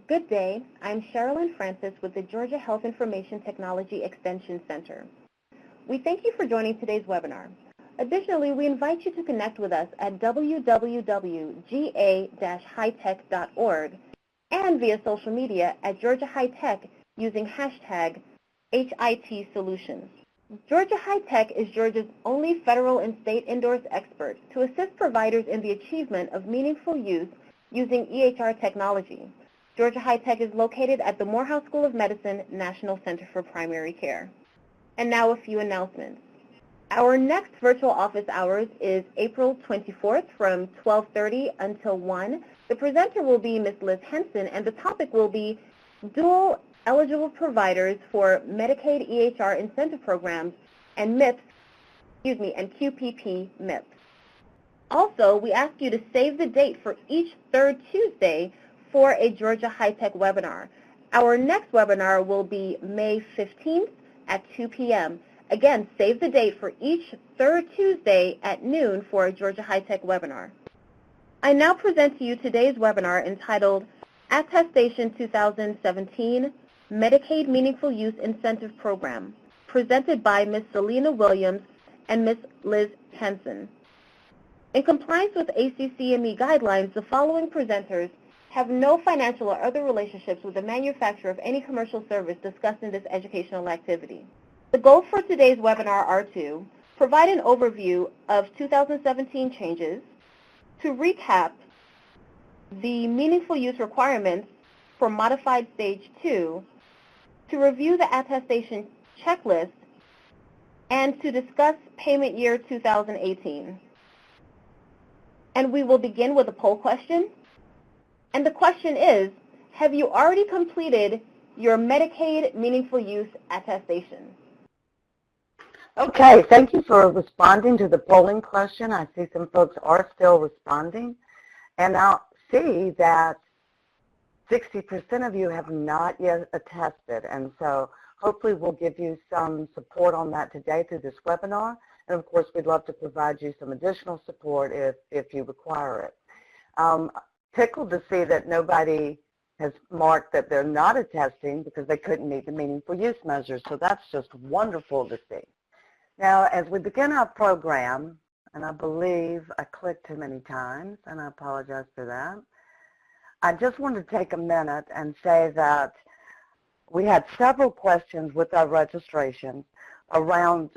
Good day. I'm Sherilyn Francis with the Georgia Health Information Technology Extension Center. We thank you for joining today's webinar. Additionally, we invite you to connect with us at www.ga-hitech.org and via social media at Georgia High Tech using hashtag HITSolutions. Georgia High Tech is Georgia's only federal and state-endorsed expert to assist providers in the achievement of meaningful use using EHR technology. Georgia High Tech is located at the Morehouse School of Medicine National Center for Primary Care. And now a few announcements. Our next virtual office hours is April 24th from 12:30 until 1. The presenter will be Ms. Liz Henson, and the topic will be dual eligible providers for Medicaid EHR incentive programs and and QPP MIPS. Also, we ask you to save the date for each third Tuesday for a Georgia High Tech webinar. Our next webinar will be May 15th at 2 p.m. Again, save the date for each third Tuesday at noon for a Georgia High Tech webinar. I now present to you today's webinar entitled Attestation 2017 Medicaid Meaningful Use Incentive Program, presented by Ms. Selena Williams and Ms. Liz Henson. In compliance with ACCME guidelines, the following presenters have no financial or other relationships with the manufacturer of any commercial service discussed in this educational activity. The goals for today's webinar are to provide an overview of 2017 changes, to recap the meaningful use requirements for modified stage 2, to review the attestation checklist, and to discuss payment year 2018. And we will begin with a poll question. And the question is, have you already completed your Medicaid meaningful use attestation? Okay, thank you for responding to the polling question. I see some folks are still responding. And I'll see that 60% of you have not yet attested. And so hopefully we'll give you some support on that today through this webinar. And of course, we'd love to provide you some additional support if you require it. Tickled to see that nobody has marked that they're not attesting because they couldn't meet the meaningful use measures. So that's just wonderful to see. Now, as we begin our program, and I believe I clicked too many times, and I apologize for that, I just want to take a minute and say that we had several questions with our registration around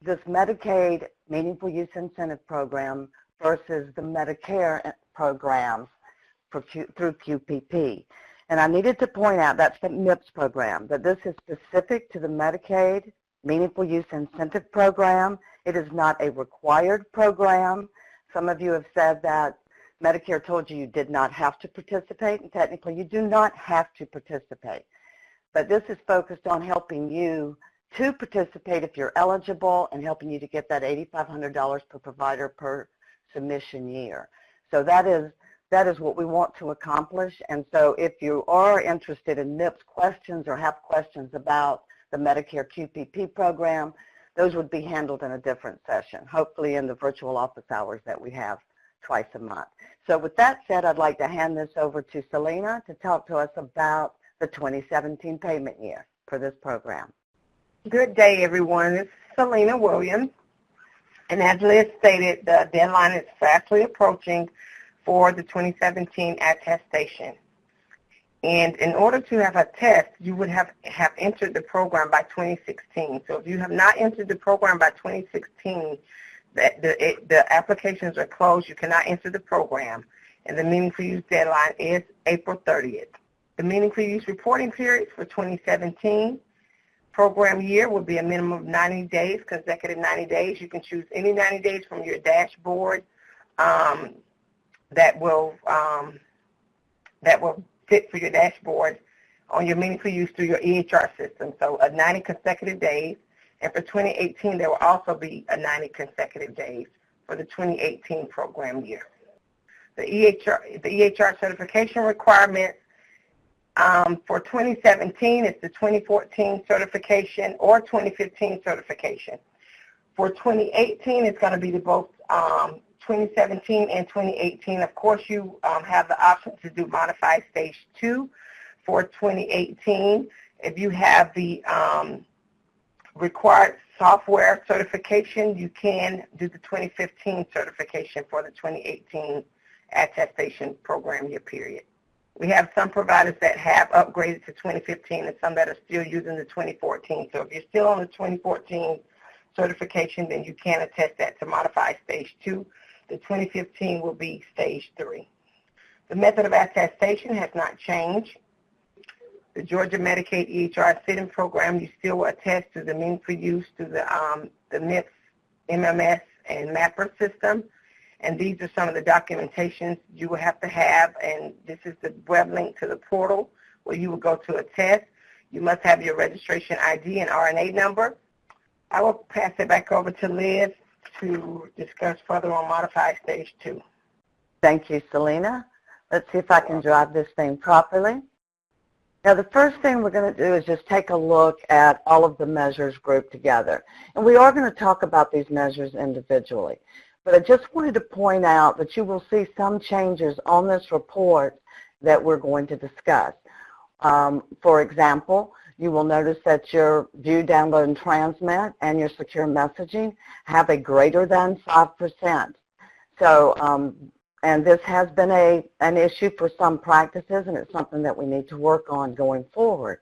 this Medicaid Meaningful Use Incentive Program versus the Medicare programs through QPP. And I needed to point out that's the MIPS program, that this is specific to the Medicaid Meaningful Use Incentive Program. It is not a required program. Some of you have said that Medicare told you you did not have to participate, and technically you do not have to participate. But this is focused on helping you to participate if you're eligible and helping you to get that $8,500 per provider per submission year. So that is what we want to accomplish. And so if you are interested in MIPS questions or have questions about the Medicare QPP program, those would be handled in a different session, hopefully in the virtual office hours that we have twice a month. So with that said, I'd like to hand this over to Selena to talk to us about the 2017 payment year for this program. Good day, everyone. This is Selena Williams. And as Liz stated, the deadline is fastly approaching for the 2017 attestation. And in order to have a test, you would have entered the program by 2016. So if you have not entered the program by 2016, the applications are closed. You cannot enter the program. And the meaningful use deadline is April 30th. The meaningful use reporting period for 2017 program year will be a minimum of 90 days, consecutive 90 days. You can choose any 90 days from your dashboard that will fit for your dashboard on your meaningful use through your EHR system. So 90 consecutive days. And for 2018, there will also be 90 consecutive days for the 2018 program year. The EHR certification requirements for 2017 is the 2014 certification or 2015 certification. For 2018, it's going to be both 2017 and 2018. Of course, you have the option to do modified stage 2 for 2018. If you have the required software certification, you can do the 2015 certification for the 2018 attestation program year period. We have some providers that have upgraded to 2015 and some that are still using the 2014. So if you're still on the 2014 certification, then you can attest that to Modified Stage 2. The 2015 will be Stage 3. The method of attestation has not changed. The Georgia Medicaid EHR sitting program, you still will attest to the meaningful use through the MIPS, MMS, and MAPR system. And these are some of the documentations you will have to have, and this is the web link to the portal where you will go to attest. You must have your registration ID and RNA number. I will pass it back over to Liz to discuss further on Modified Stage 2. Thank you, Selena. Let's see if I can drive this thing properly. Now, the first thing we're going to do is just take a look at all of the measures grouped together. And we are going to talk about these measures individually. But I just wanted to point out that you will see some changes on this report that we're going to discuss. For example, you will notice that your view, download, and transmit and your secure messaging have a greater than 5%. So, and this has been an issue for some practices, and it's something that we need to work on going forward.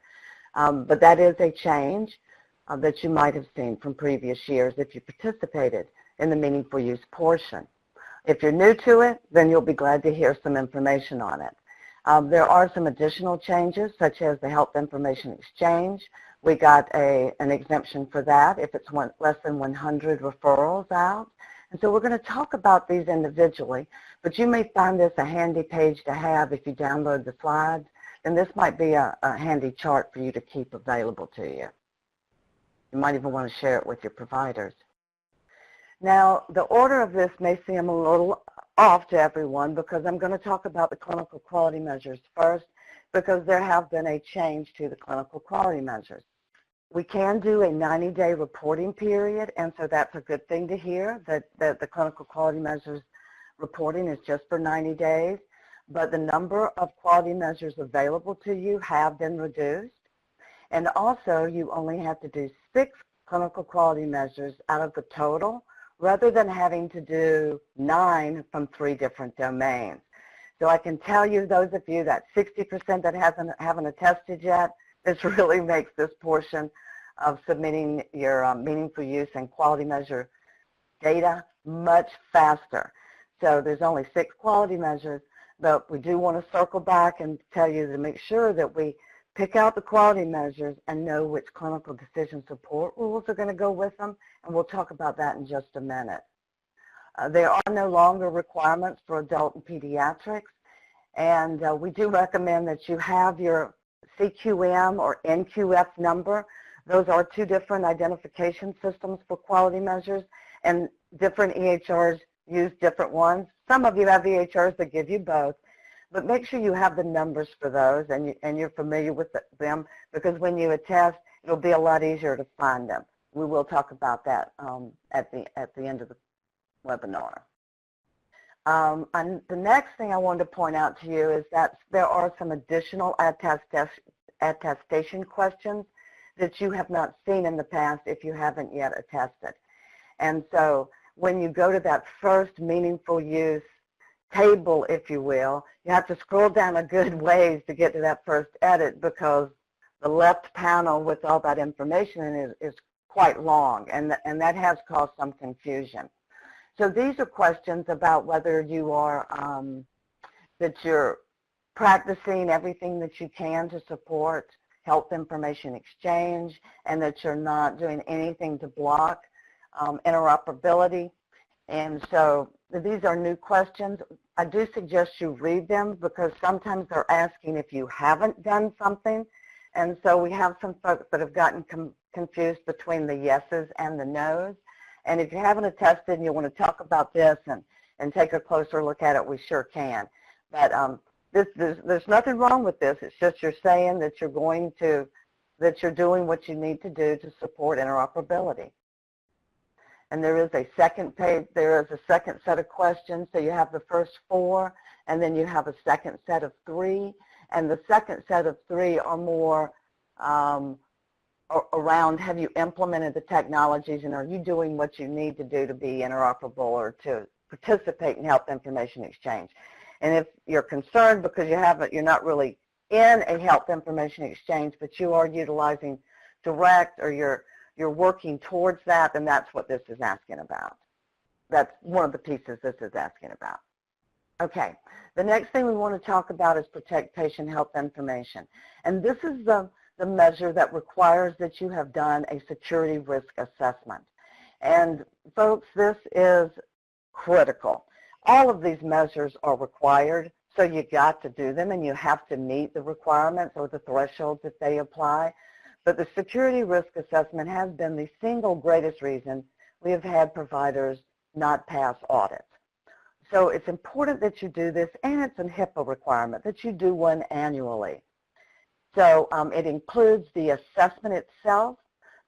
But that is a change that you might have seen from previous years if you participated in the meaningful use portion. If you're new to it, then you'll be glad to hear some information on it. There are some additional changes, such as the Health Information Exchange. We got an exemption for that if it's less than 100 referrals out. And so we're going to talk about these individually, but you may find this a handy page to have if you download the slides, and this might be a handy chart for you to keep available to you. You might even want to share it with your providers. Now, the order of this may seem a little off to everyone because I'm going to talk about the clinical quality measures first because there have been a change to the clinical quality measures. We can do a 90-day reporting period, and so that's a good thing to hear, that the clinical quality measures reporting is just for 90 days, but the number of quality measures available to you have been reduced, and also you only have to do 6 clinical quality measures out of the total, rather than having to do 9 from 3 different domains. So I can tell you, those of you, that 60% that haven't attested yet, this really makes this portion of submitting your meaningful use and quality measure data much faster. So there's only 6 quality measures, but we do want to circle back and tell you to make sure that we pick out the quality measures and know which clinical decision support rules are going to go with them, and we'll talk about that in just a minute. There are no longer requirements for adult and pediatrics, and we do recommend that you have your CQM or NQF number. Those are 2 different identification systems for quality measures, and different EHRs use different ones. Some of you have EHRs that give you both, but make sure you have the numbers for those and you're familiar with them, because when you attest, it'll be a lot easier to find them. We will talk about that at the end of the webinar. And the next thing I wanted to point out to you is that there are some additional attestation questions that you have not seen in the past if you haven't yet attested. And so when you go to that first meaningful use table, if you will, you have to scroll down a good ways to get to that first edit, because the left panel with all that information in it is quite long, and that has caused some confusion. So these are questions about whether you are, that you're practicing everything that you can to support Health Information Exchange, and that you're not doing anything to block interoperability. And so these are new questions. I do suggest you read them, because sometimes they're asking if you haven't done something. And so we have some folks that have gotten confused between the yeses and the nos. And if you haven't attested and you want to talk about this and take a closer look at it, we sure can. But there's nothing wrong with this. It's just you're saying that you're doing what you need to do to support interoperability. And there is a second page, there is a second set of questions. So you have the first 4, and then you have a second set of 3. And the second set of 3 are more around, have you implemented the technologies and are you doing what you need to do to be interoperable or to participate in health information exchange? And if you're concerned because you're not really in a health information exchange, but you are utilizing direct or you're working towards that, then that's what this is asking about. That's one of the pieces this is asking about. Okay, the next thing we want to talk about is protect patient health information. And this is the measure that requires that you have done a security risk assessment. And folks, this is critical. All of these measures are required, so you got to do them and you have to meet the requirements or the thresholds that they apply. But the security risk assessment has been the single greatest reason we have had providers not pass audits. So it's important that you do this, and it's a HIPAA requirement that you do one annually. So it includes the assessment itself,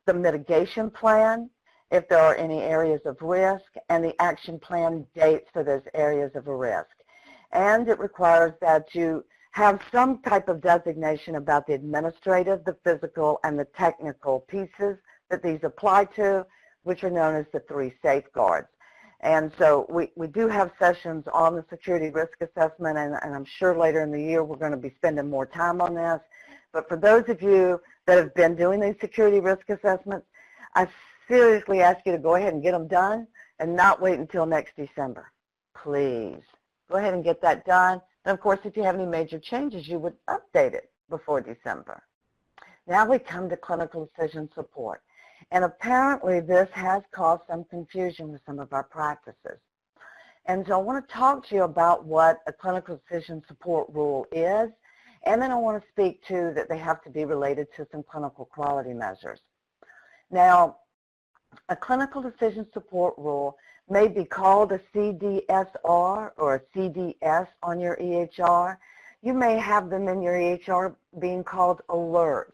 the mitigation plan, if there are any areas of risk, and the action plan dates for those areas of risk. And it requires that you have some type of designation about the administrative, the physical, and the technical pieces that these apply to, which are known as the 3 safeguards. And so we do have sessions on the security risk assessment, and I'm sure later in the year we're going to be spending more time on this. But for those of you that have been doing these security risk assessments, I seriously ask you to go ahead and get them done and not wait until next December. Please. Go ahead and get that done. And of course, if you have any major changes, you would update it before December. Now we come to clinical decision support. And apparently this has caused some confusion with some of our practices. And so I want to talk to you about what a clinical decision support rule is, and then I want to speak to that they have to be related to some clinical quality measures. Now, a clinical decision support rule may be called a CDSR or a CDS on your EHR. You may have them in your EHR being called alerts.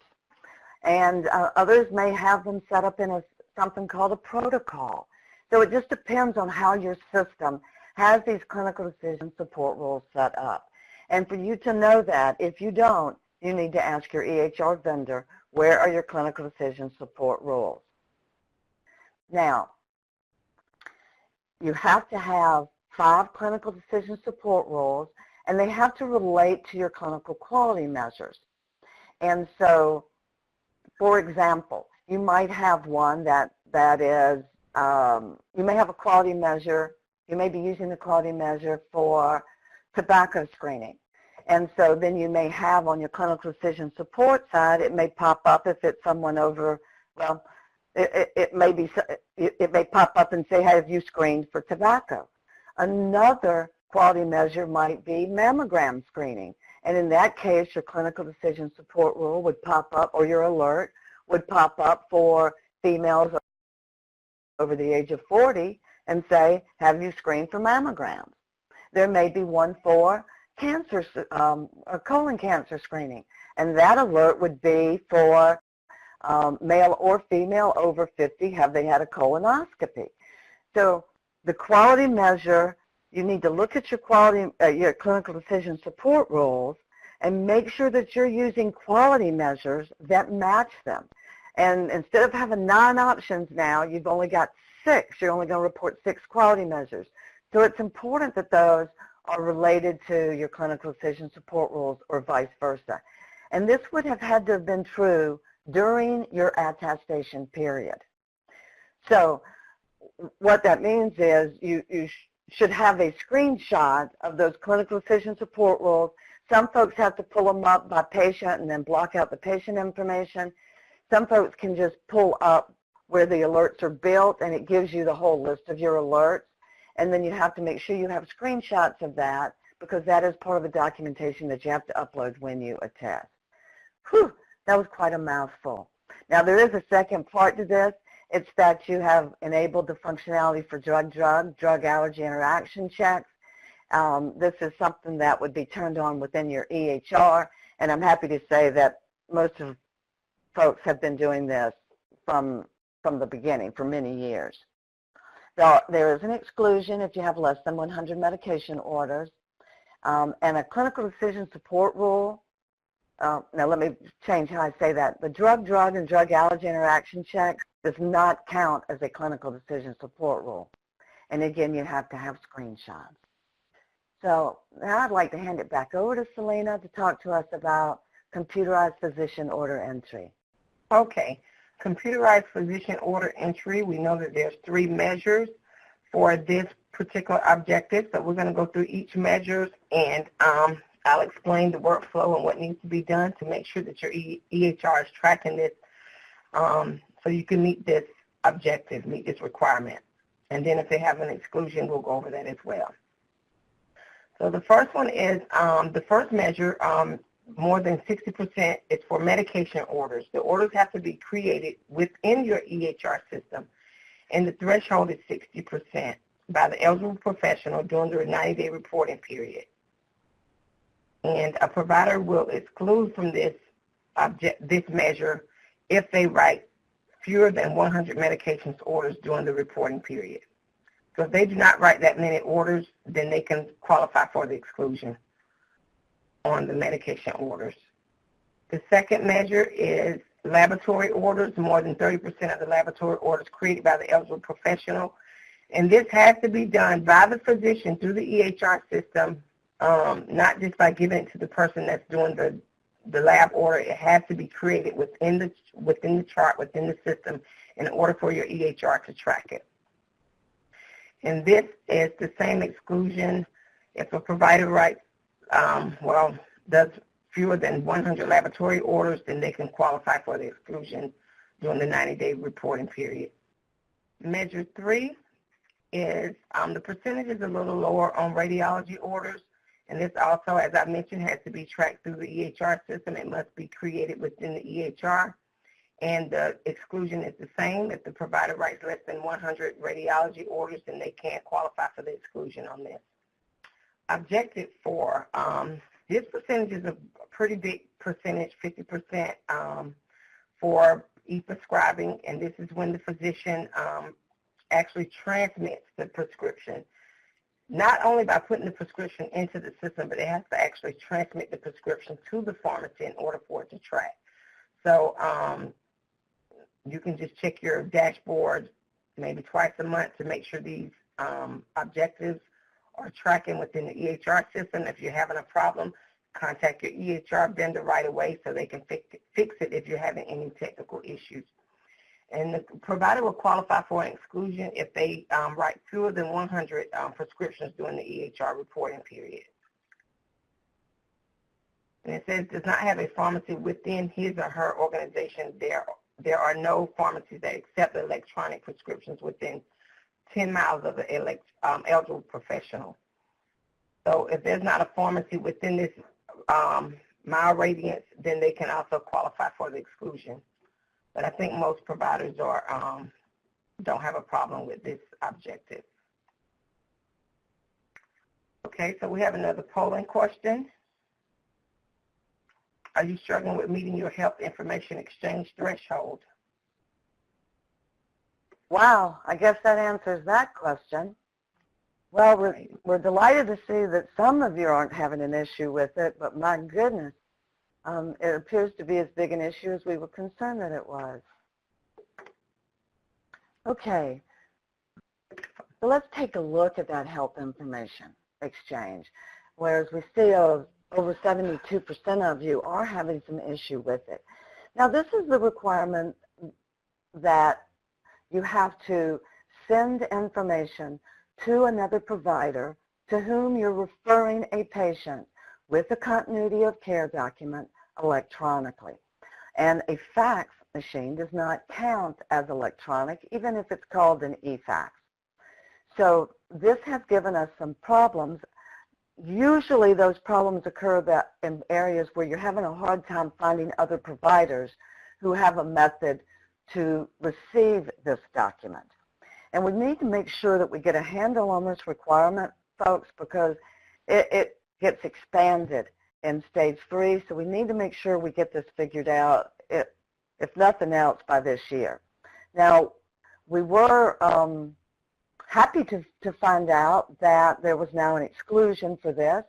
And others may have them set up in something called a protocol. So it just depends on how your system has these clinical decision support rules set up. And for you to know that, if you don't, you need to ask your EHR vendor, where are your clinical decision support rules? Now, you have to have 5 clinical decision support rules, and they have to relate to your clinical quality measures. And so, for example, you might have one that is, you may have a quality measure, you may be using the quality measure for tobacco screening. And so then you may have on your clinical decision support side, it may pop up if it's someone over, well, it may pop up and say, have you screened for tobacco? Another quality measure might be mammogram screening. And in that case, your clinical decision support rule would pop up, or your alert would pop up for females over the age of 40 and say, have you screened for mammograms? There may be one for cancer, colon cancer screening, and that alert would be for male or female over 50, have they had a colonoscopy? So the quality measure, you need to look at your your clinical decision support rules and make sure that you're using quality measures that match them. And instead of having 9 options now, you've only got 6. You're only going to report 6 quality measures. So it's important that those are related to your clinical decision support rules or vice versa. And this would have had to have been true during your attestation period. So what that means is you should have a screenshot of those clinical decision support rules. Some folks have to pull them up by patient and then block out the patient information. Some folks can just pull up where the alerts are built, and it gives you the whole list of your alerts. And then you have to make sure you have screenshots of that, because that is part of the documentation that you have to upload when you attest. Whew, that was quite a mouthful. Now, there is a second part to this. It's that you have enabled the functionality for drug allergy interaction checks. This is something that would be turned on within your EHR, and I'm happy to say that most of folks have been doing this from the beginning for many years. There is an exclusion if you have less than 100 medication orders, and a clinical decision support rule now let me change how I say that. The drug-drug and drug-allergy interaction check does not count as a clinical decision support rule. And again, you have to have screenshots. So now I'd like to hand it back over to Selena to talk to us about computerized physician order entry. Okay, computerized physician order entry, we know that there's 3 measures for this particular objective, so we're going to go through each measure, and I'll explain the workflow and what needs to be done to make sure that your EHR is tracking this so you can meet this objective, meet this requirement. And then if they have an exclusion, we'll go over that as well. So the first one is the first measure, more than 60% is for medication orders. The orders have to be created within your EHR system, and the threshold is 60% by the eligible professional during the 90-day reporting period. And a provider will exclude from this measure if they write fewer than 100 medications orders during the reporting period. So if they do not write that many orders, then they can qualify for the exclusion on the medication orders. The second measure is laboratory orders, more than 30% of the laboratory orders created by the eligible professional. And this has to be done by the physician through the EHR system, not just by giving it to the person that's doing the lab order. It has to be created within the chart, within the system, in order for your EHR to track it. And this is the same exclusion if a provider writes, does fewer than 100 laboratory orders, then they can qualify for the exclusion during the 90-day reporting period. Measure 3 is the percentage is a little lower on radiology orders, and this also, as I mentioned, has to be tracked through the EHR system. It must be created within the EHR, and the exclusion is the same. If the provider writes less than 100 radiology orders, then they can't qualify for the exclusion on this. Objective 4, this percentage is a pretty big percentage, 50% for e-prescribing, and this is when the physician actually transmits the prescription, not only by putting the prescription into the system, but it has to actually transmit the prescription to the pharmacy in order for it to track. So you can just check your dashboard maybe twice a month to make sure these objectives are tracking within the EHR system. If you're having a problem, contact your EHR vendor right away so they can fix it if you're having any technical issues. And the provider will qualify for an exclusion if they write fewer than 100 prescriptions during the EHR reporting period. And it says does not have a pharmacy within his or her organization. There are no pharmacies that accept electronic prescriptions within 10 miles of the eligible professional. So if there's not a pharmacy within this mile radius, then they can also qualify for the exclusion. But I think most providers don't have a problem with this objective. Okay, so we have another polling question. Are you struggling with meeting your health information exchange threshold? Wow, I guess that answers that question. Well, we're delighted to see that some of you aren't having an issue with it, but my goodness, it appears to be as big an issue as we were concerned that it was. Okay, so let's take a look at that health information exchange, whereas we see over 72% of you are having some issue with it. Now, this is the requirement that you have to send information to another provider to whom you're referring a patient with a continuity of care document electronically. And a fax machine does not count as electronic, even if it's called an e-fax. So this has given us some problems. Usually those problems occur in areas where you're having a hard time finding other providers who have a method to receive this document. And we need to make sure that we get a handle on this requirement, folks, because it gets expanded in stage 3, so we need to make sure we get this figured out, if nothing else, by this year. Now, we were happy to find out that there was now an exclusion for this,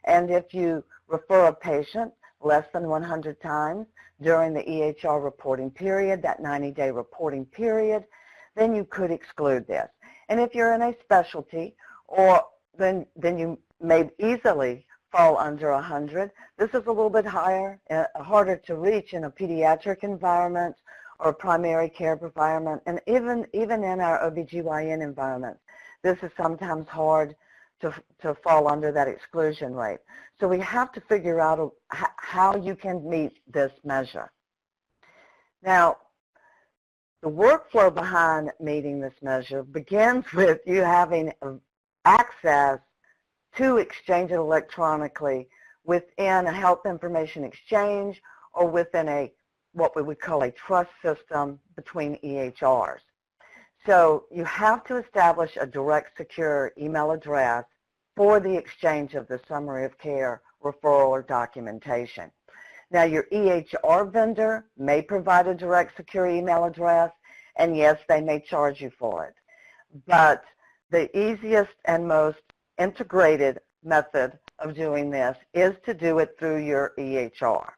and if you refer a patient less than 100 times during the EHR reporting period, that 90-day reporting period, then you could exclude this. And if you're in a specialty, then you may easily fall under 100. This is a little bit higher, harder to reach in a pediatric environment or a primary care environment, and even in our OBGYN environment. This is sometimes hard to fall under that exclusion rate. So we have to figure out how you can meet this measure. Now, the workflow behind meeting this measure begins with you having access to exchange it electronically within a health information exchange or within what we would call a trust system between EHRs. So you have to establish a direct, secure email address for the exchange of the summary of care, referral, or documentation. Now, your EHR vendor may provide a direct, secure email address, and yes, they may charge you for it. But the easiest and most integrated method of doing this is to do it through your EHR.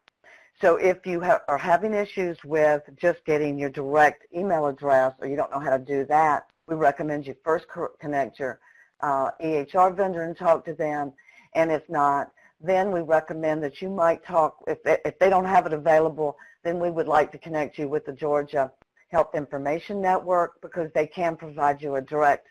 So if you are having issues with just getting your direct email address or you don't know how to do that, we recommend you first connect your EHR vendor and talk to them. And if not, then we recommend that you might talk, if they don't have it available, then we would like to connect you with the Georgia Health Information Network because they can provide you a direct,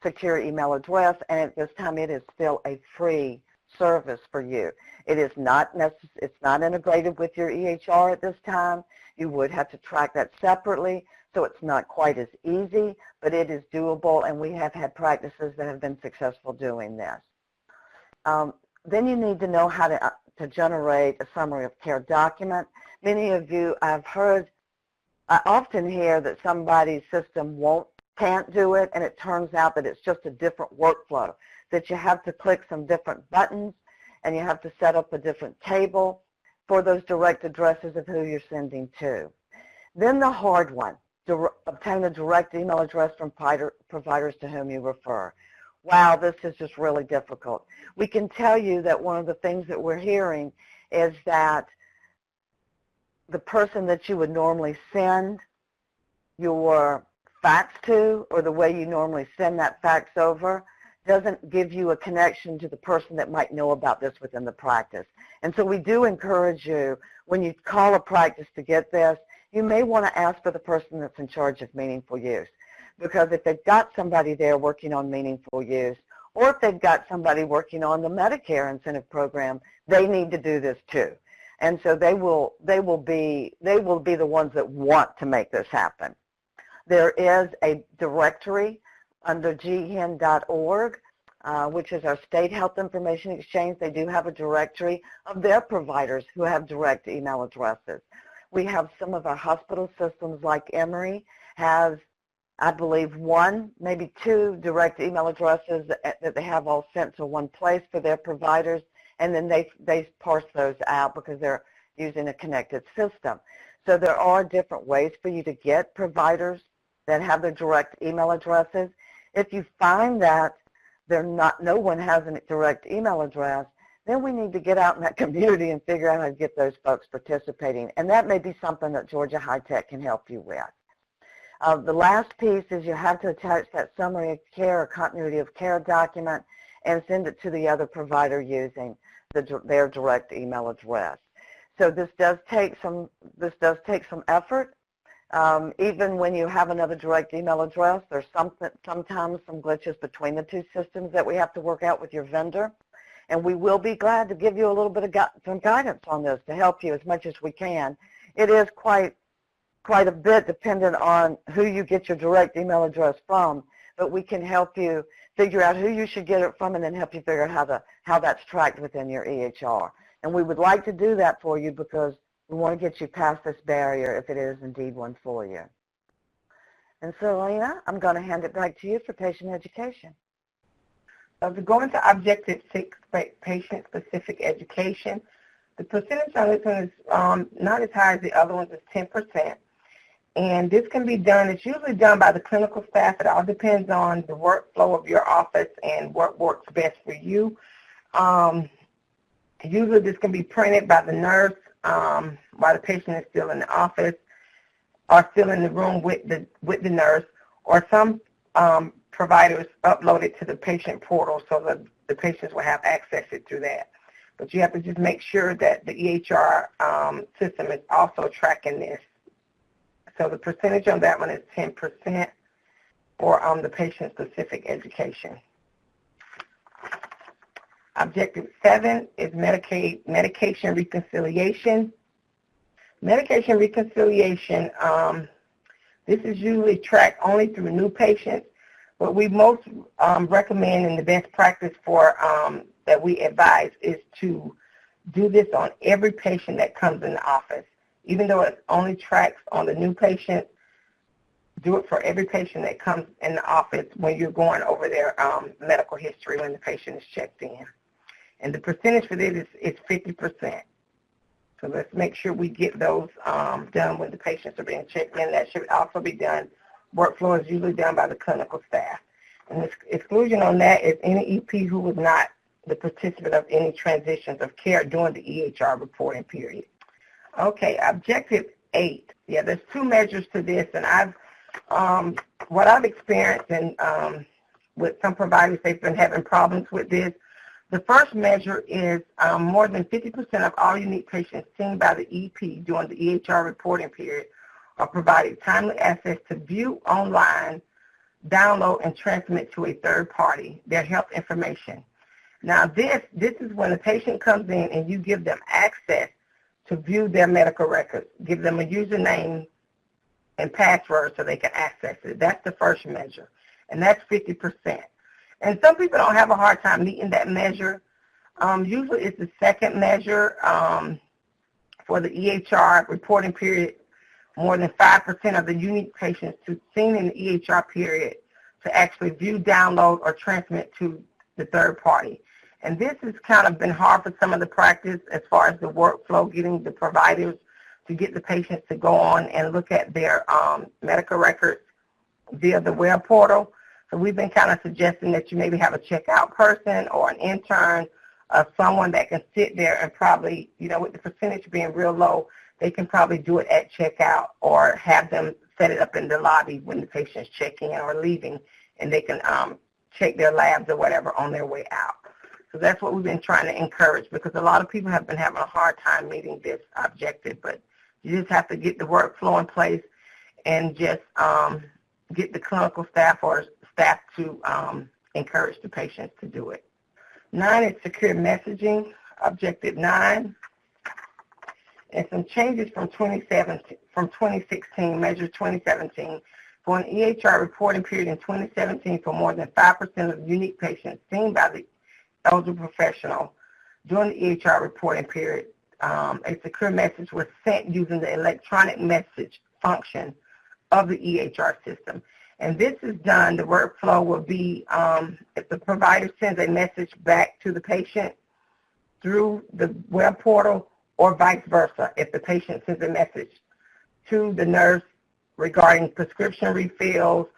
secure email address, and at this time it is still a free service for you. It is not it's not integrated with your EHR at this time. You would have to track that separately, so it's not quite as easy, but it is doable, and we have had practices that have been successful doing this. Then you need to know how to generate a summary of care document. Many of you, I often hear that somebody's system can't do it, and it turns out that it's just a different workflow, that you have to click some different buttons and you have to set up a different table for those direct addresses of who you're sending to. Then the hard one, obtain a direct email address from providers to whom you refer. Wow, this is just really difficult. We can tell you that one of the things that we're hearing is that the person that you would normally send your fax to, or the way you normally send that fax over, doesn't give you a connection to the person that might know about this within the practice. And so we do encourage you, when you call a practice to get this, you may want to ask for the person that's in charge of meaningful use. Because if they've got somebody there working on meaningful use, or if they've got somebody working on the Medicare incentive program, they need to do this too. And so they will be the ones that want to make this happen. There is a directory under ghin.org, which is our state health information exchange. They do have a directory of their providers who have direct email addresses. We have some of our hospital systems like Emory has, I believe, one, maybe two direct email addresses that they have all sent to one place for their providers, and then they parse those out because they're using a connected system. So there are different ways for you to get providers that have their direct email addresses. If you find that no one has a direct email address, then we need to get out in that community and figure out how to get those folks participating. And that may be something that Georgia High Tech can help you with. The last piece is you have to attach that summary of care or continuity of care document and send it to the other provider using their direct email address. So this does take some effort. Even when you have another direct email address, there's sometimes some glitches between the two systems that we have to work out with your vendor. And we will be glad to give you a little bit of some guidance on this to help you as much as we can. It is quite a bit dependent on who you get your direct email address from, but we can help you figure out who you should get it from and then help you figure out how that's tracked within your EHR. And we would like to do that for you because we want to get you past this barrier if it is indeed one for you. And so, Lena, I'm going to hand it back to you for patient education. So to go into Objective 6, patient-specific education, the percentage on this one is not as high as the other ones, it's 10%. And this can be done, it's usually done by the clinical staff. It all depends on the workflow of your office and what works best for you. Usually this can be printed by the nurse while the patient is still in the office or still in the room with the nurse, or some providers upload it to the patient portal so that the patients will have access it through that. But you have to just make sure that the EHR system is also tracking this. So the percentage on that one is 10% for the patient-specific education. Objective 7 is medication reconciliation. Medication reconciliation, this is usually tracked only through new patients, but we most recommend, and the best practice for that we advise is to do this on every patient that comes in the office. Even though it only tracks on the new patient, do it for every patient that comes in the office when you're going over their medical history when the patient is checked in. And the percentage for this is 50%. So let's make sure we get those done when the patients are being checked in. That should also be done. Workflow is usually done by the clinical staff. And the exclusion on that is any EP who was not the participant of any transitions of care during the EHR reporting period. Okay, objective 8. Yeah, there's 2 measures to this, and what I've experienced and with some providers, they've been having problems with this. The first measure is more than 50% of all unique patients seen by the EP during the EHR reporting period are provided timely access to view online, download, and transmit to a third party their health information. Now this is when the patient comes in and you give them access to view their medical records. Give them a username and password so they can access it. That's the first measure, and that's 50%. And some people don't have a hard time meeting that measure. Usually it's the second measure for the EHR reporting period, more than 5% of the unique patients seen in the EHR period to actually view, download, or transmit to the third party. And this has kind of been hard for some of the practice as far as the workflow, getting the providers to get the patients to go on and look at their medical records via the web portal. So we've been kind of suggesting that you maybe have a checkout person or an intern or someone that can sit there and probably, with the percentage being real low, they can probably do it at checkout or have them set it up in the lobby when the patient's checking in or leaving, and they can check their labs or whatever on their way out. So that's what we've been trying to encourage, because a lot of people have been having a hard time meeting this objective, but you just have to get the workflow in place and just get the clinical staff or staff to encourage the patients to do it. 9 is secure messaging, objective 9. And some changes from 2016, measure 2017. For an EHR reporting period in 2017 for more than 5% of unique patients seen by the eligible professional during the EHR reporting period, a secure message was sent using the electronic message function of the EHR system. And this is done, the workflow will be if the provider sends a message back to the patient through the web portal, or vice versa, if the patient sends a message to the nurse regarding prescription refills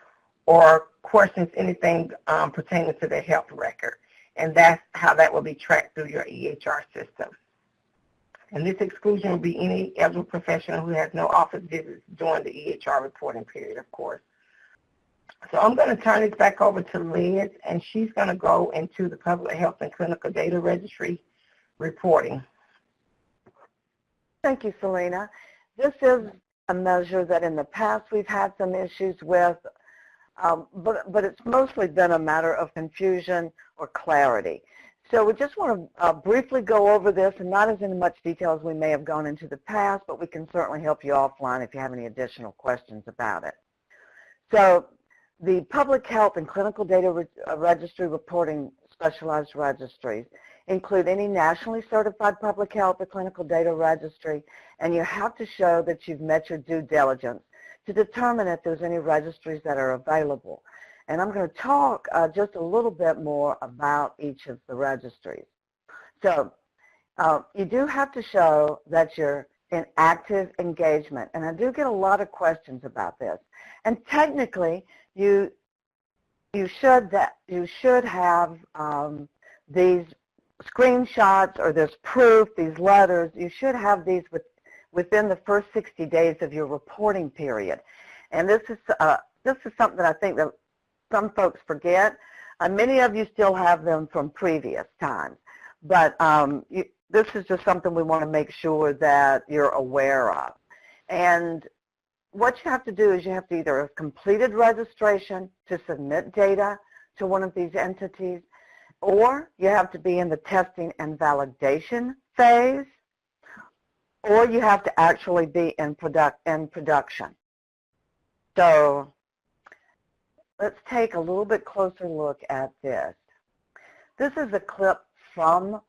or questions anything pertaining to their health record. And that's how that will be tracked through your EHR system. And this exclusion will be any eligible professional who has no office visits during the EHR reporting period, of course. So I'm going to turn this back over to Liz, and she's going to go into the Public Health and Clinical Data Registry reporting. Thank you, Selena. This is a measure that in the past we've had some issues with, but it's mostly been a matter of confusion or clarity. So we just want to briefly go over this, and not as in much detail as we may have gone into the past, but we can certainly help you offline if you have any additional questions about it. So the Public Health and Clinical Data Registry reporting specialized registries include any nationally certified public health or clinical data registry, and you have to show that you've met your due diligence to determine if there's any registries that are available. And I'm going to talk just a little bit more about each of the registries. So you do have to show that you're in active engagement, and I do get a lot of questions about this. And technically, you should have these screenshots or there's proof, these letters, you should have these within the first 60 days of your reporting period. And this is something that I think that some folks forget. Many of you still have them from previous times, but this is just something we want to make sure that you're aware of. And what you have to do is you have to either have completed registration to submit data to one of these entities, or you have to be in the testing and validation phase, or you have to actually be in production. So let's take a little bit closer look at this. This is a clip from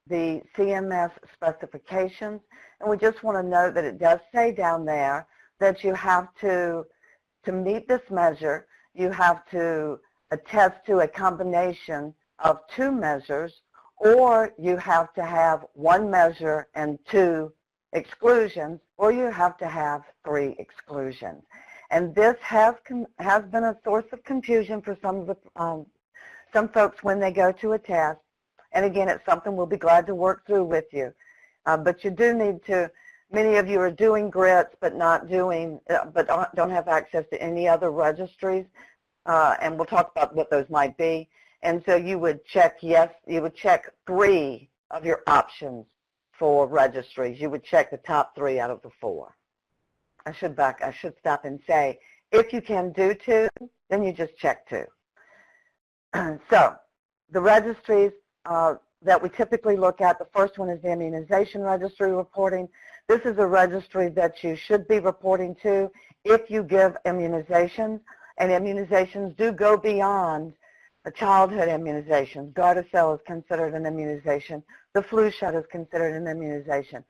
the CMS specifications, and we just want to note that it does say down there that you have to meet this measure, you have to attest to a combination of 2 measures, or you have to have 1 measure and 2 exclusions, or you have to have 3 exclusions. And this has been a source of confusion for some folks when they go to a test. And again, it's something we'll be glad to work through with you. But you do need to. Many of you are doing GRITs, but don't have access to any other registries. And we'll talk about what those might be. And so you would check 3 of your options for registries. You would check the top 3 out of the 4. I should stop and say, if you can do 2, then you just check 2. So the registries that we typically look at, the first one is the immunization registry reporting. This is a registry that you should be reporting to if you give immunizations, and immunizations do go beyond the childhood immunizations. Gardasil is considered an immunization. The flu shot is considered an immunization.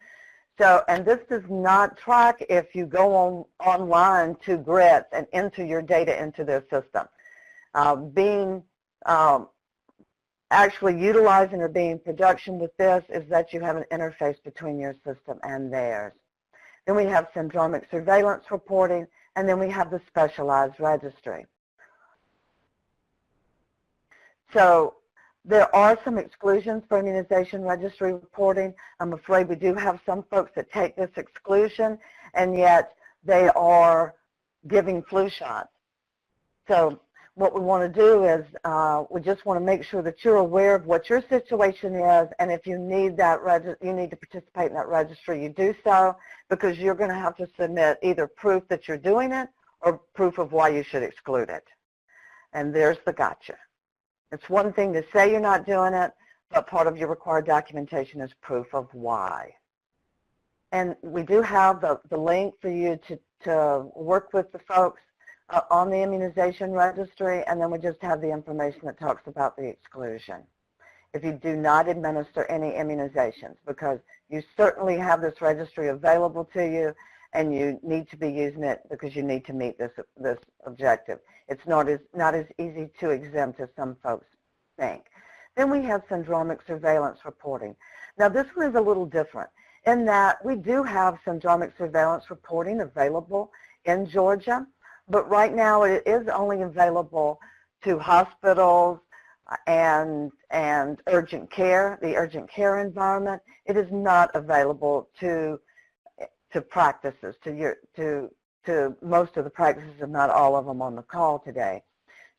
So, and this does not track if you go online to GRITs and enter your data into their system. Actually utilizing or being in production with this is that you have an interface between your system and theirs. Then we have syndromic surveillance reporting, and then we have the specialized registry. So there are some exclusions for immunization registry reporting. I'm afraid we do have some folks that take this exclusion, and yet they are giving flu shots. So what we want to do is we just want to make sure that you're aware of what your situation is, and if you need you need to participate in that registry, you do so, because you're going to have to submit either proof that you're doing it or proof of why you should exclude it. And there's the gotcha. It's one thing to say you're not doing it, but part of your required documentation is proof of why. And we do have the link for you to work with the folks on the immunization registry, and then we just have the information that talks about the exclusion if you do not administer any immunizations, because you certainly have this registry available to you, and you need to be using it because you need to meet this objective. It's not as easy to exempt as some folks think. Then we have syndromic surveillance reporting. Now this one is a little different in that we do have syndromic surveillance reporting available in Georgia, but right now it is only available to hospitals and urgent care, the urgent care environment. It is not available to practices, to most of the practices, if not all of them on the call today.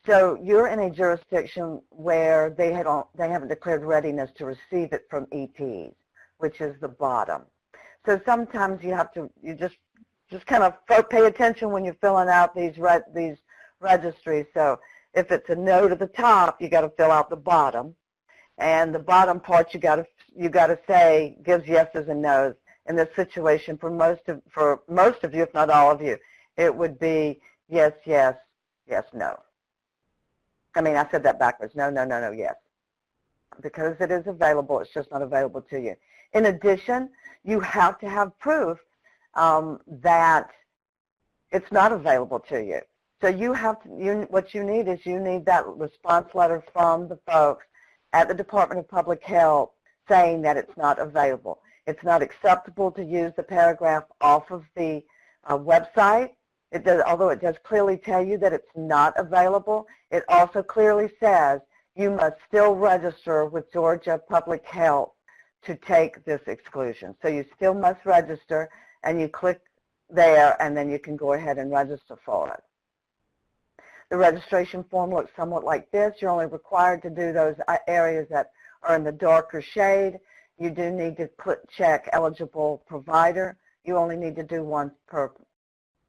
So you're in a jurisdiction where they haven't declared readiness to receive it from EPs, which is the bottom. So sometimes you just kind of pay attention when you're filling out these registries. So if it's a no to the top, you got to fill out the bottom, and the bottom part you got to say gives yeses and nos. In this situation, for most of you, if not all of you, it would be yes, yes, yes, no. I mean, I said that backwards. No, no, no, no, yes. Because it is available, it's just not available to you. In addition, you have to have proof that it's not available to you. So you have to, what you need is you need that response letter from the folks at the Department of Public Health saying that it's not available. It's not acceptable to use the paragraph off of the website. Although it does clearly tell you that it's not available, it also clearly says you must still register with Georgia Public Health to take this exclusion. So you still must register, and you click there, and then you can go ahead and register for it. The registration form looks somewhat like this. You're only required to do those areas that are in the darker shade. You do need to check eligible provider. You only need to do one per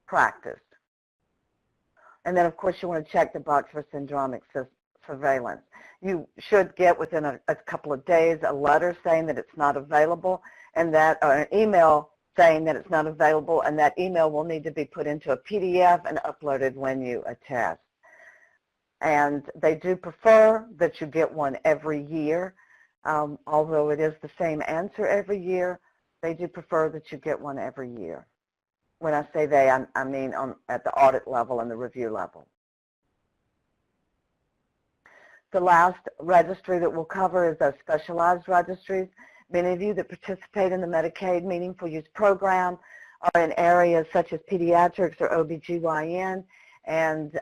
practice. And then, of course, you want to check the box for syndromic surveillance. You should get within a couple of days a letter saying that it's not available, and that an email saying that it's not available, and that email will need to be put into a PDF and uploaded when you attest. And they do prefer that you get one every year. Although it is the same answer every year, they do prefer that you get one every year. When I say they, I mean at the audit level and the review level. The last registry that we'll cover is those specialized registries. Many of you that participate in the Medicaid Meaningful Use Program are in areas such as pediatrics or OBGYN, and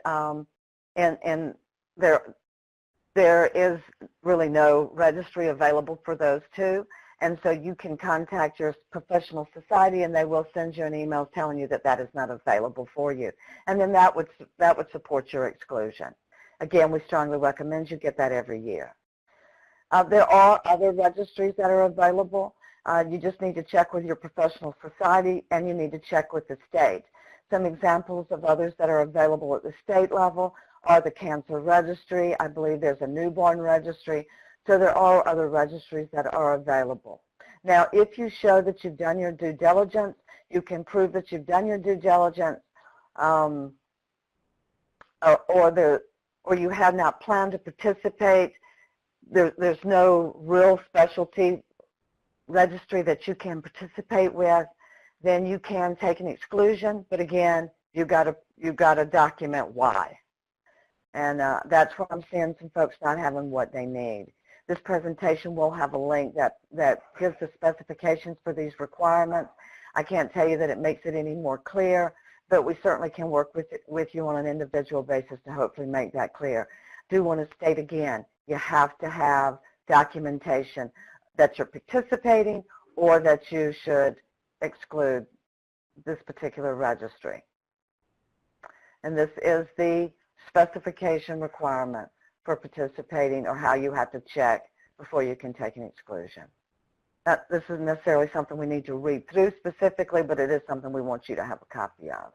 there is really no registry available for those two. And so you can contact your professional society, and they will send you an email telling you that that is not available for you. And then that would support your exclusion. Again, we strongly recommend you get that every year. There are other registries that are available. You just need to check with your professional society, and you need to check with the state. Some examples of others that are available at the state level are the cancer registry. I believe there's a newborn registry. So there are other registries that are available. Now, if you show that you've done your due diligence, you can prove that you've done your due diligence, or you have not planned to participate. There's no real specialty registry that you can participate with. Then you can take an exclusion. But again, you've got to document why. And that's where I'm seeing some folks not having what they need. This presentation will have a link that gives the specifications for these requirements. I can't tell you that it makes it any more clear, but we certainly can work with you on an individual basis to hopefully make that clear. Do want to state again, you have to have documentation that you're participating or that you should exclude this particular registry. And this is the specification requirement for participating, or how you have to check before you can take an exclusion. This isn't necessarily something we need to read through specifically, but it is something we want you to have a copy of.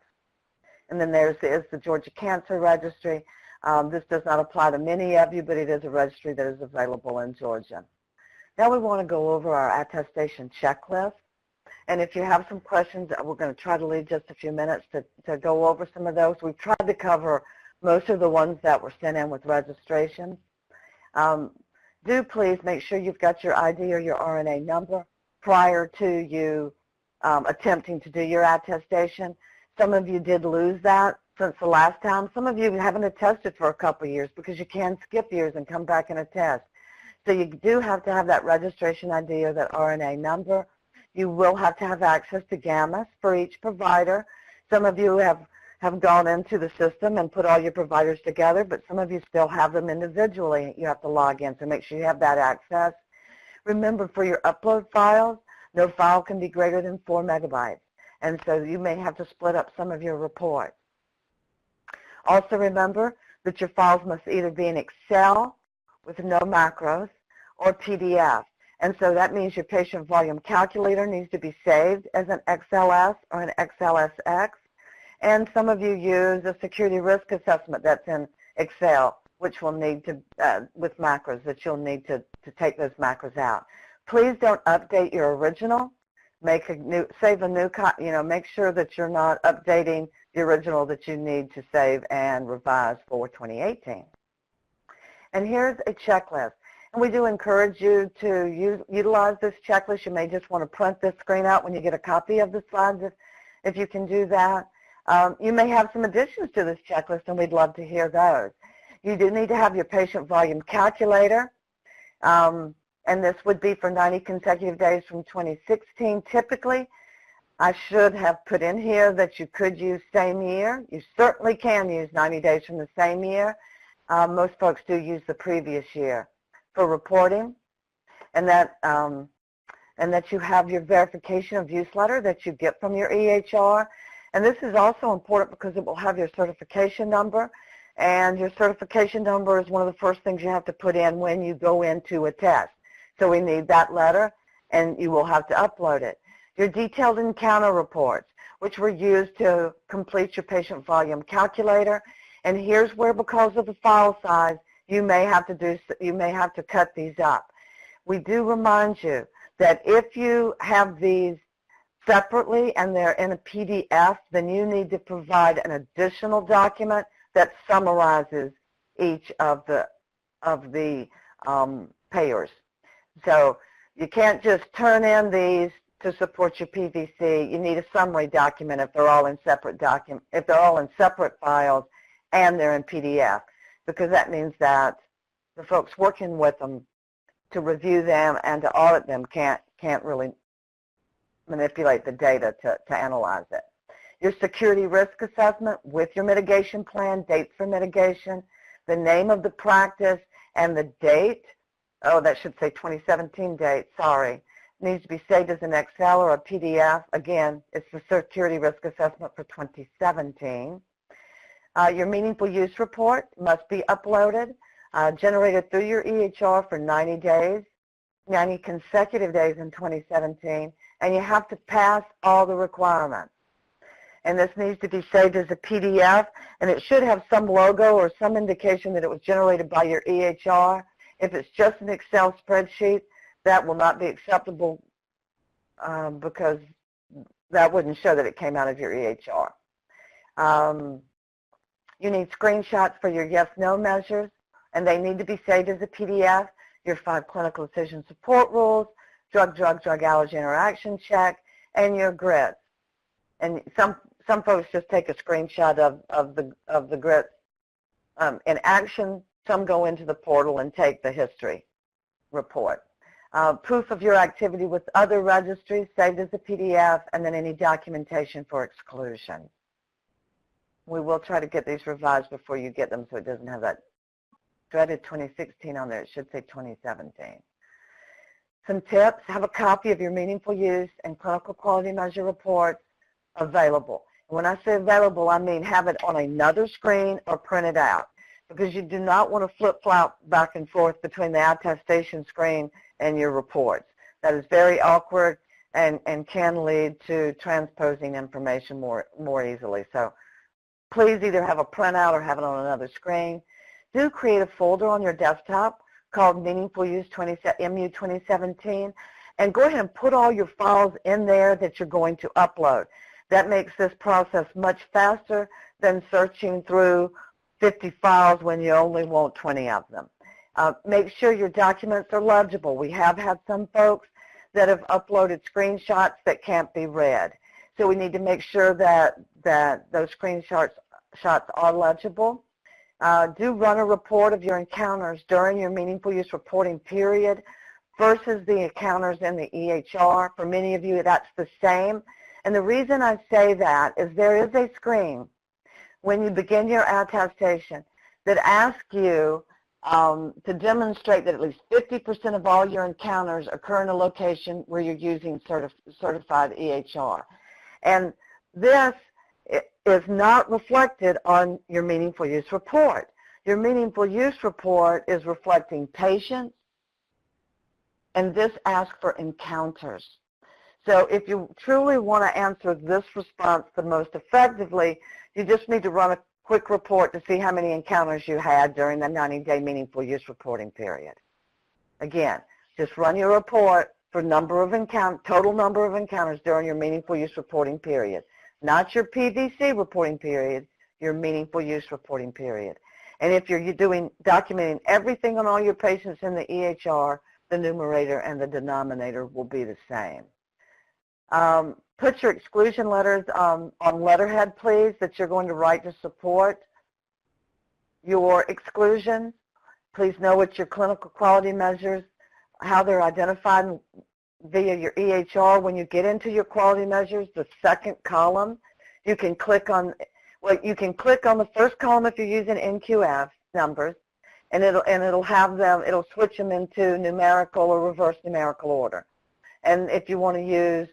And then there's the Georgia Cancer Registry. This does not apply to many of you, but it is a registry that is available in Georgia. Now we want to go over our attestation checklist. And if you have some questions, we're going to try to leave just a few minutes to go over some of those. We've tried to cover most of the ones that were sent in with registration. Do please make sure you've got your ID or your RNA number prior to you attempting to do your attestation. Some of you did lose that since the last time. Some of you haven't attested for a couple of years because you can skip years and come back and attest. So you do have to have that registration ID or that RNA number. You will have to have access to GAMAS for each provider. Some of you have gone into the system and put all your providers together, but some of you still have them individually. You have to log in, so make sure you have that access. Remember, for your upload files, no file can be greater than 4 megabytes, and so you may have to split up some of your reports. Also remember that your files must either be in Excel with no macros or PDF, and so that means your patient volume calculator needs to be saved as an XLS or an XLSX. And some of you use a security risk assessment that's in Excel, which will need to, with macros, that you'll need to take those macros out. Please don't update your original. Make a new, save a new, make sure that you're not updating the original that you need to save and revise for 2018. And here's a checklist. And we do encourage you to utilize this checklist. You may just want to print this screen out when you get a copy of the slides, if you can do that. You may have some additions to this checklist, and we'd love to hear those. You do need to have your patient volume calculator, and this would be for 90 consecutive days from 2016. Typically, I should have put in here that you could use same year. You certainly can use 90 days from the same year. Most folks do use the previous year for reporting, and that you have your verification of use letter that you get from your EHR. And this is also important because it will have your certification number, and your certification number is one of the first things you have to put in when you go into a test. So we need that letter, and you will have to upload it. Your detailed encounter reports, which were used to complete your patient volume calculator. And here's where, because of the file size, you may have to cut these up. We do remind you that if you have these separately and they're in a PDF, then you need to provide an additional document that summarizes each of the payers. So you can't just turn in these to support your PVC. You need a summary document if they're all in separate files and they're in PDF, because that means that the folks working with them to review them and to audit them can't really manipulate the data to analyze it. Your security risk assessment with your mitigation plan, dates for mitigation, the name of the practice, and the date. Oh, that should say 2017 date, sorry. Needs to be saved as an Excel or a PDF. Again, it's the security risk assessment for 2017. Your meaningful use report must be uploaded, generated through your EHR for 90 days, 90 consecutive days in 2017, and you have to pass all the requirements. And this needs to be saved as a PDF, and it should have some logo or some indication that it was generated by your EHR. If it's just an Excel spreadsheet, that will not be acceptable because that wouldn't show that it came out of your EHR. You need screenshots for your yes-no measures, and they need to be saved as a PDF. Your 5 clinical decision support rules, drug-allergy interaction check, and your GRITs. And some folks just take a screenshot of the GRIT in action. Some go into the portal and take the history report. Proof of your activity with other registries saved as a PDF, and then any documentation for exclusion. We will try to get these revised before you get them so it doesn't have that dreaded 2016 on there. It should say 2017. Some tips: have a copy of your meaningful use and clinical quality measure reports available. When I say available, I mean have it on another screen or print it out, because you do not want to flip-flop back and forth between the attestation screen and your reports. That is very awkward and can lead to transposing information more easily. So please either have a printout or have it on another screen. Do create a folder on your desktop called Meaningful Use MU 2017, and go ahead and put all your files in there that you're going to upload. That makes this process much faster than searching through 50 files when you only want 20 of them. Make sure your documents are legible. We have had some folks that have uploaded screenshots that can't be read. So we need to make sure that those screenshots are legible. Do run a report of your encounters during your meaningful use reporting period versus the encounters in the EHR. For many of you, that's the same. And the reason I say that is there is a screen when you begin your attestation that asks you to demonstrate that at least 50% of all your encounters occur in a location where you're using certified EHR. And this is not reflected on your meaningful use report. Your meaningful use report is reflecting patients, and this asks for encounters. So if you truly want to answer this response the most effectively, you just need to run a quick report to see how many encounters you had during the 90-day meaningful use reporting period. Again, just run your report for total number of encounters during your meaningful use reporting period. Not your PVC reporting period, your meaningful use reporting period. And if you're documenting everything on all your patients in the EHR, the numerator and the denominator will be the same. Put your exclusion letters on letterhead, please, that you're going to write to support your exclusion. Please know what your clinical quality measures, how they're identified via your EHR. When you get into your quality measures, the second column, you can click on the first column if you're using NQF, numbers, and it'll have them, it'll switch them into numerical or reverse numerical order. And if you want to use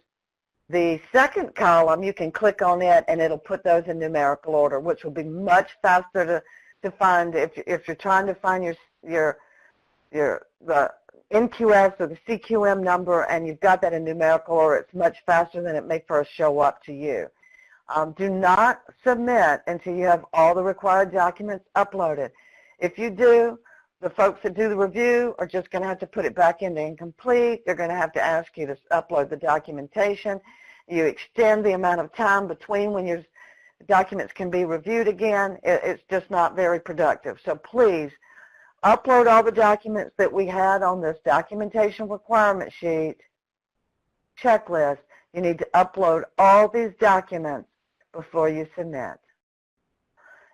the second column, you can click on it and it'll put those in numerical order, which will be much faster to find if you're trying to find the NQS or the CQM number and you've got that in numerical order, it's much faster than it may first show up to you. Do not submit until you have all the required documents uploaded. If you do, the folks that do the review are just going to have to put it back into incomplete. They're going to have to ask you to upload the documentation. You extend the amount of time between when your documents can be reviewed again. It's just not very productive. So please upload all the documents that we had on this documentation requirement sheet checklist. You need to upload all these documents before you submit.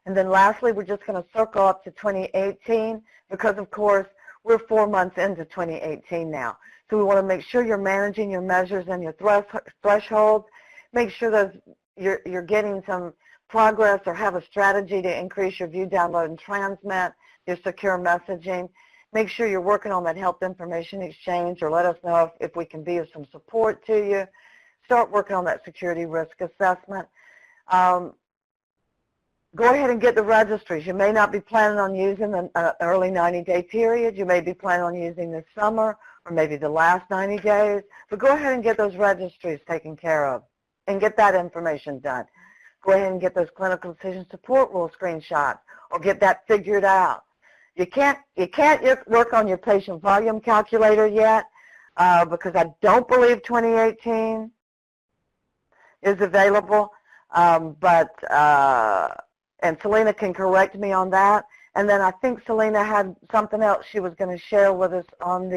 And then lastly, we're just going to circle up to 2018 because, of course, we're 4 months into 2018 now. So we want to make sure you're managing your measures and your thresholds. Make sure you're getting some progress or have a strategy to increase your view, download, and transmit, your secure messaging. Make sure you're working on that health information exchange, or let us know if we can be of some support to you. Start working on that security risk assessment. Go ahead and get the registries. You may not be planning on using an early 90-day period. You may be planning on using this summer or maybe the last 90 days. But go ahead and get those registries taken care of and get that information done. Go ahead and get those clinical decision support rule screenshots or get that figured out. You can't yet work on your patient volume calculator yet because I don't believe 2018 is available. And Selena can correct me on that. And then I think Selena had something else she was going to share with us on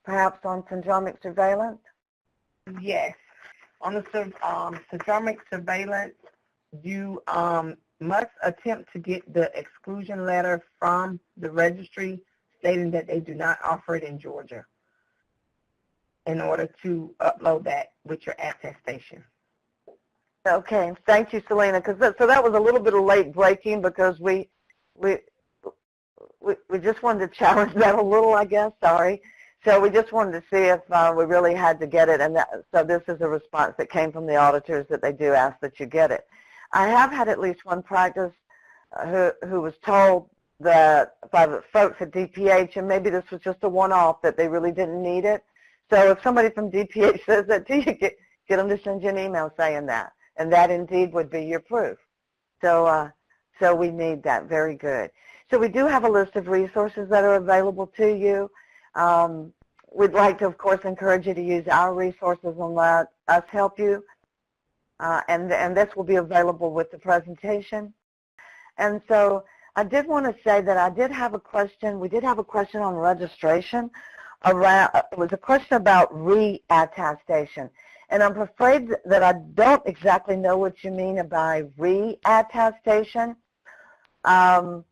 perhaps on syndromic surveillance. Yes. On the syndromic surveillance, you must attempt to get the exclusion letter from the registry stating that they do not offer it in Georgia in order to upload that with your attestation. Okay, thank you, Selena. So that was a little bit of late breaking because we just wanted to challenge that a little, I guess. Sorry. So we just wanted to see if we really had to get it, and so this is a response that came from the auditors that they do ask that you get it. I have had at least one practice who was told that by the folks at DPH, and maybe this was just a one-off, that they really didn't need it. So if somebody from DPH says that to you, get them to send you an email saying that. And that indeed would be your proof. So we need that. Very good. So we do have a list of resources that are available to you. We'd like to, of course, encourage you to use our resources and let us help you. And this will be available with the presentation. And so I did want to say that I did have a question. We did have a question on registration. It was a question about reattestation. And I'm afraid that I don't exactly know what you mean by reattestation. So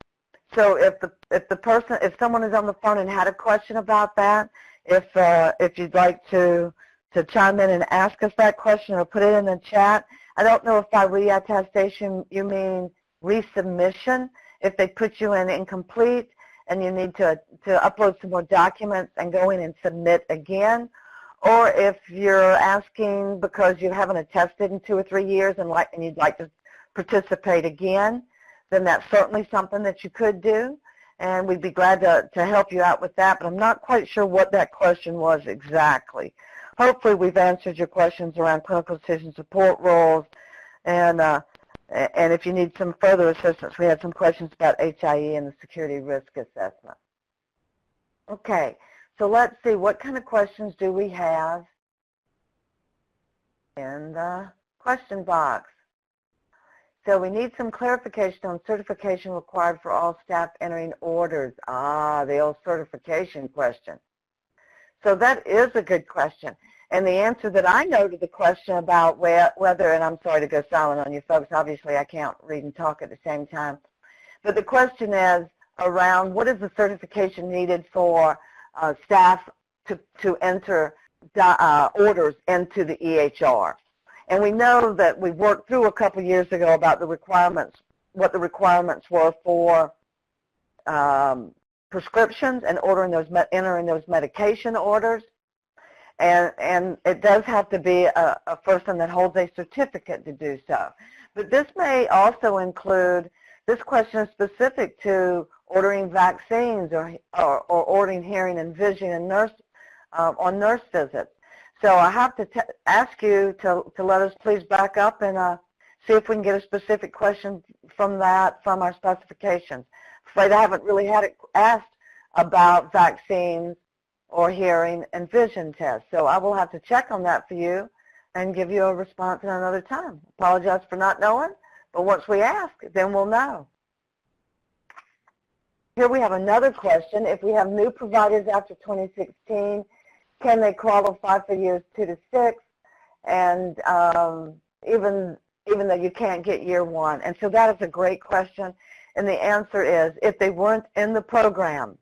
if someone is on the phone and had a question about that, if you'd like to chime in and ask us that question or put it in the chat. I don't know if by reattestation you mean resubmission, if they put you in incomplete and you need to upload some more documents and go in and submit again. Or if you're asking because you haven't attested in 2 or 3 years and you'd like to participate again, then that's certainly something that you could do, and we'd be glad to help you out with that, but I'm not quite sure what that question was exactly. Hopefully we've answered your questions around clinical decision support roles, and if you need some further assistance, we had some questions about HIE and the security risk assessment. Okay. So let's see, what kind of questions do we have in the question box? So we need some clarification on certification required for all staff entering orders. The old certification question. So that is a good question. And the answer that I know to the question about whether, and I'm sorry to go silent on you folks, obviously I can't read and talk at the same time, but the question is around what is the certification needed for staff to enter orders into the EHR. And we know that we worked through a couple years ago about the requirements, what the requirements were for prescriptions and entering those medication orders. And it does have to be a person that holds a certificate to do so. But this may also include, this question is specific to ordering vaccines or ordering hearing and vision and on nurse visits. So I have to ask you to let us please back up and see if we can get a specific question from our specifications. I'm afraid I haven't really had it asked about vaccines or hearing and vision tests. So I will have to check on that for you and give you a response at another time. Apologize for not knowing, but once we ask, then we'll know. Here we have another question. If we have new providers after 2016, can they qualify for years 2 to 6? And even though you can't get year 1. And so that is a great question. And the answer is if they weren't in the program.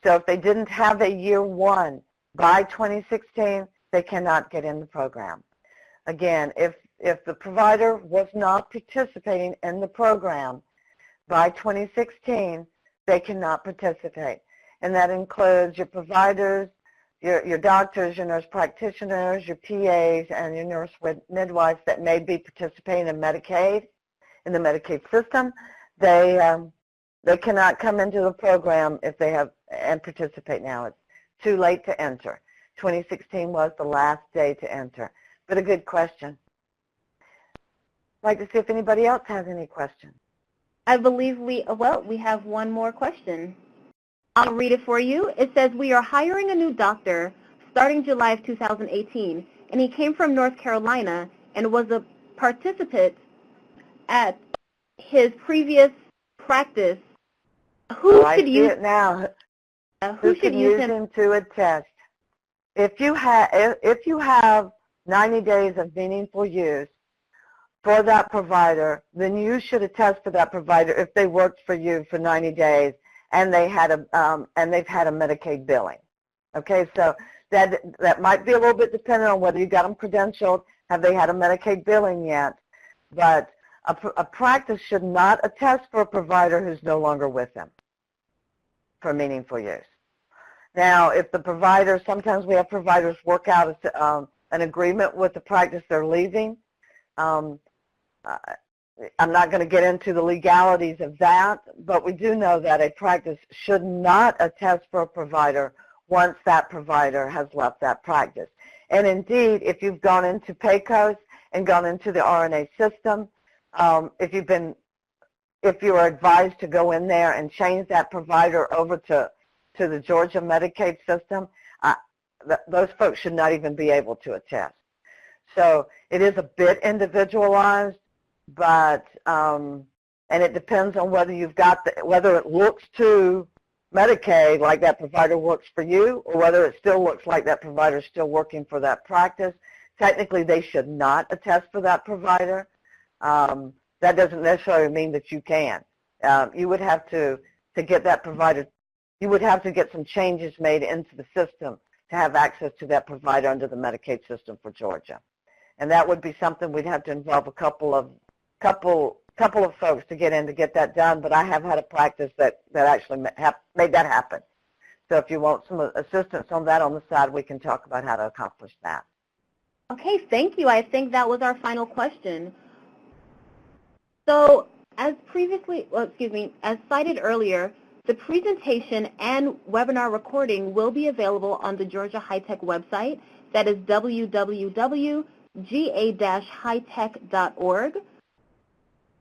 So if they didn't have a year 1 by 2016, they cannot get in the program. Again, if the provider was not participating in the program by 2016, they cannot participate. And that includes your providers, your doctors, your nurse practitioners, your PAs, and your nurse midwives that may be participating in Medicaid, in the Medicaid system. They cannot come into the program if they have and participate now. It's too late to enter. 2016 was the last day to enter. But a good question. I'd like to see if anybody else has any questions. I believe we have one more question. I'll read it for you. It says, we are hiring a new doctor starting July of 2018, and he came from North Carolina and was a participant at his previous practice. Who should use it now? Who should use him to attest? If you have 90 days of meaningful use for that provider, then you should attest for that provider if they worked for you for 90 days and they've had a Medicaid billing. Okay, so that might be a little bit dependent on whether you got them credentialed. Have they had a Medicaid billing yet? But a practice should not attest for a provider who's no longer with them for meaningful use. Now, if the provider, sometimes we have providers work out an agreement with the practice they're leaving. I'm not going to get into the legalities of that, but we do know that a practice should not attest for a provider once that provider has left that practice. And indeed, if you've gone into PACOS and gone into the RNA system, if you are advised to go in there and change that provider over to the Georgia Medicaid system, those folks should not even be able to attest. So it is a bit individualized, but and it depends on whether you've got whether it looks to Medicaid like that provider works for you, or whether it still looks like that provider is still working for that practice. Technically, they should not attest for that provider. That doesn't necessarily mean that you can. You would have to get that provider. You would have to get some changes made into the system to have access to that provider under the Medicaid system for Georgia. And that would be something we'd have to involve a couple of folks to get in to get that done, but I have had a practice that actually made that happen. So if you want some assistance on that on the side, we can talk about how to accomplish that. Okay, thank you. I think that was our final question. So as cited earlier, the presentation and webinar recording will be available on the Georgia High-Tech website. That is www.ga-hightech.org.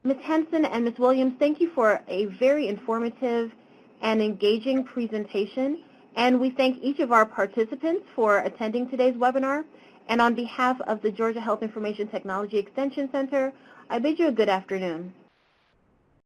Ms. Henson and Ms. Williams, thank you for a very informative and engaging presentation. And we thank each of our participants for attending today's webinar. And on behalf of the Georgia Health Information Technology Extension Center, I bid you a good afternoon.